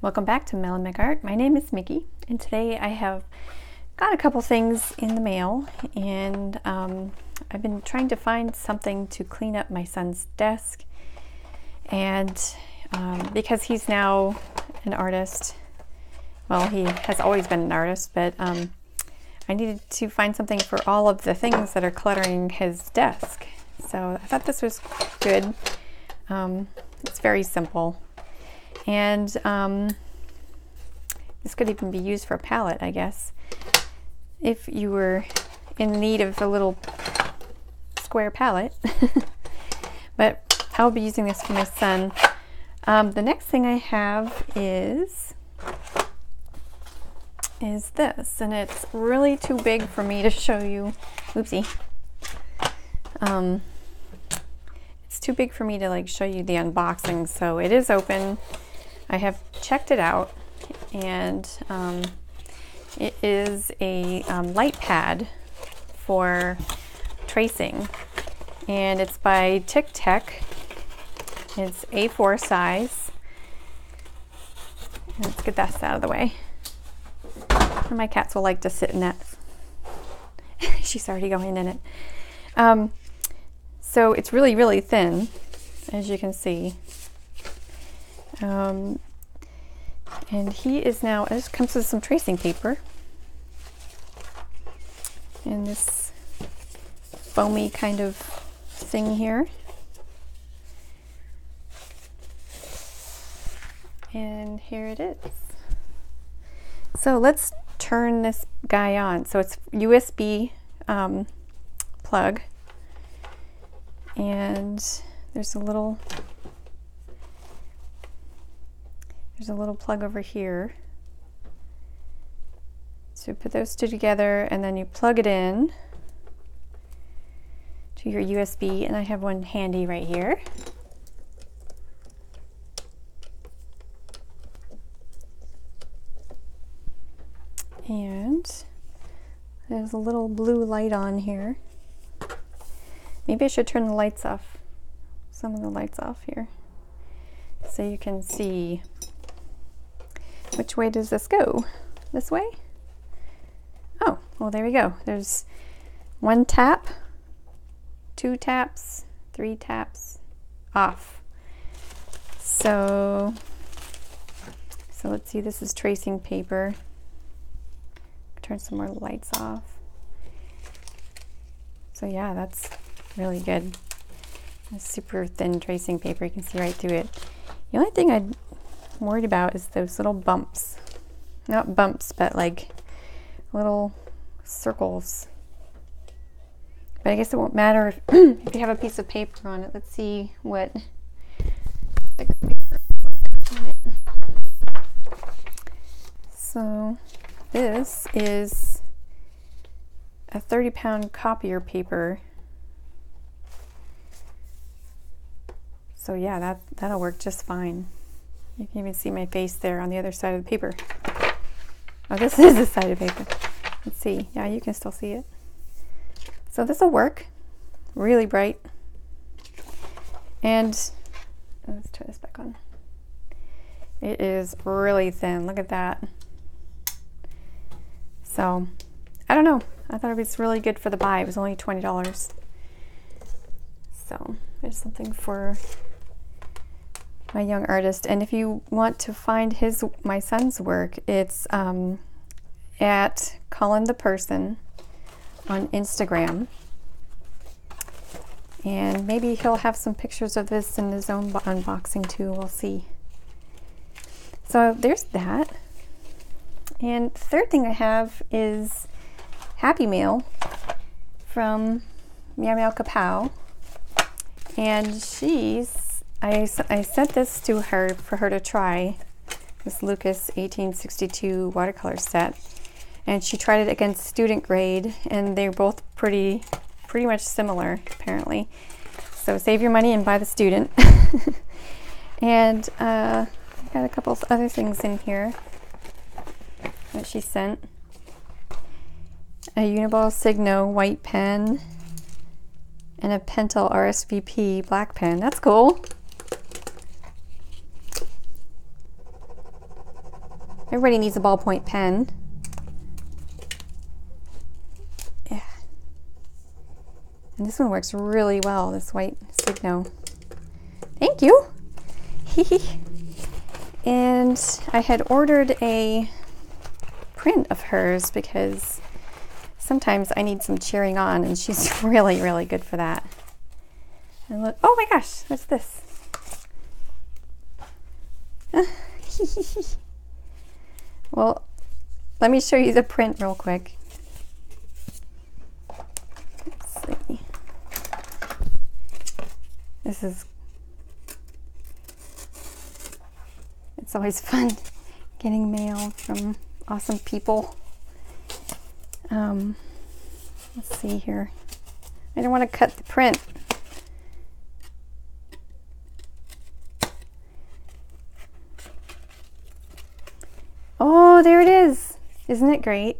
Welcome back to Mel and Mick Art. My name is Mickey, and today I have got a couple things in the mail, and I've been trying to find something to clean up my son's desk, and because he's now an artist, well, he has always been an artist, but I needed to find something for all of the things that are cluttering his desk. So I thought this was good. It's very simple. And this could even be used for a palette, I guess, if you were in need of a little square palette. But I'll be using this for my son. The next thing I have is this, and it's really too big for me to show you. Oopsie. It's too big for me to like show you the unboxing, so it is open. I have checked it out, and it is a light pad for tracing, and it's by Tic Tac. It's A4 size. Let's get that out of the way. And my cats will like to sit in that. She's already going in it. So it's really, really thin, as you can see. And he is now, this comes with some tracing paper. And this foamy kind of thing here. And here it is. So let's turn this guy on. So it's USB plug. And there's a little plug over here. So put those two together, and then you plug it in to your USB, and I have one handy right here. And there's a little blue light on here. Maybe I should turn the lights off, some of the lights off here, so you can see. Which way does this go? This way? Oh, well, there we go. There's one tap, two taps, three taps, off. So let's see, this is tracing paper. Turn some more lights off. So yeah, that's really good. It's super thin tracing paper, you can see right through it. The only thing I'm worried about is those little bumps. Not bumps, but like little circles. But I guess it won't matter if, if you have a piece of paper on it. Let's see what the paper looks like on it. So this is a 30-pound copier paper. So yeah, that'll work just fine. You can even see my face there on the other side of the paper. Oh, this is the side of the paper. Let's see. Yeah, you can still see it. So this will work. Really bright. And let's turn this back on. It is really thin. Look at that. So, I don't know. I thought it was really good for the buy. It was only $20. So, there's something for my young artist. And if you want to find my son's work, it's at Colin the Person on Instagram. And maybe he'll have some pictures of this in his own unboxing too. We'll see. So there's that. And the third thing I have is Happy Mail from Meow Meow Kapow. And I sent this to her for her to try, this Lucas 1862 watercolor set. And she tried it against student grade, and they're both pretty much similar, apparently. So save your money and buy the student. And I got a couple of other things in here that she sent. A Uniball Signo white pen and a Pentel RSVP black pen. That's cool. Everybody needs a ballpoint pen. Yeah. And this one works really well, this white Signo. Thank you. And I had ordered a print of hers because sometimes I need some cheering on, and she's really, really good for that. And look, oh my gosh, what's this? Well, let me show you the print real quick. Let's see. This is, it's always fun getting mail from awesome people. Let's see here. I don't want to cut the print. Oh, there it is. Isn't it great?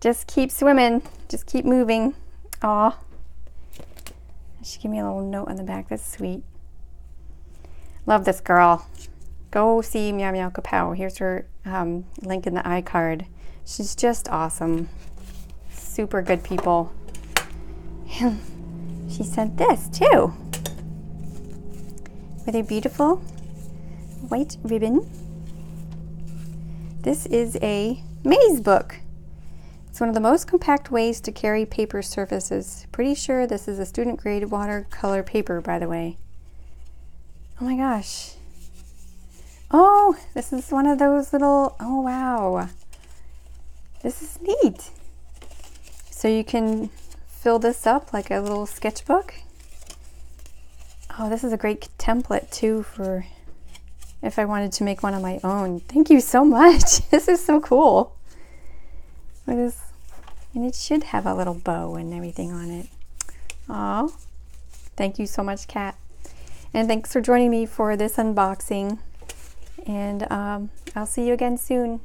Just keep swimming. Just keep moving. Aw. She gave me a little note on the back. That's sweet. Love this girl. Go see Meow Meow Kapow. Here's her link in the iCard. She's just awesome. Super good people. And she sent this too. With a beautiful white ribbon. This is a maze book. It's one of the most compact ways to carry paper surfaces. Pretty sure this is a student grade watercolor paper, by the way. Oh my gosh. Oh, this is one of those little, oh wow. This is neat. So you can fill this up like a little sketchbook. Oh, this is a great template too for if I wanted to make one on my own. Thank you so much. This is so cool. Look at this. And it should have a little bow and everything on it. Oh, thank you so much, Kat. And thanks for joining me for this unboxing. And I'll see you again soon.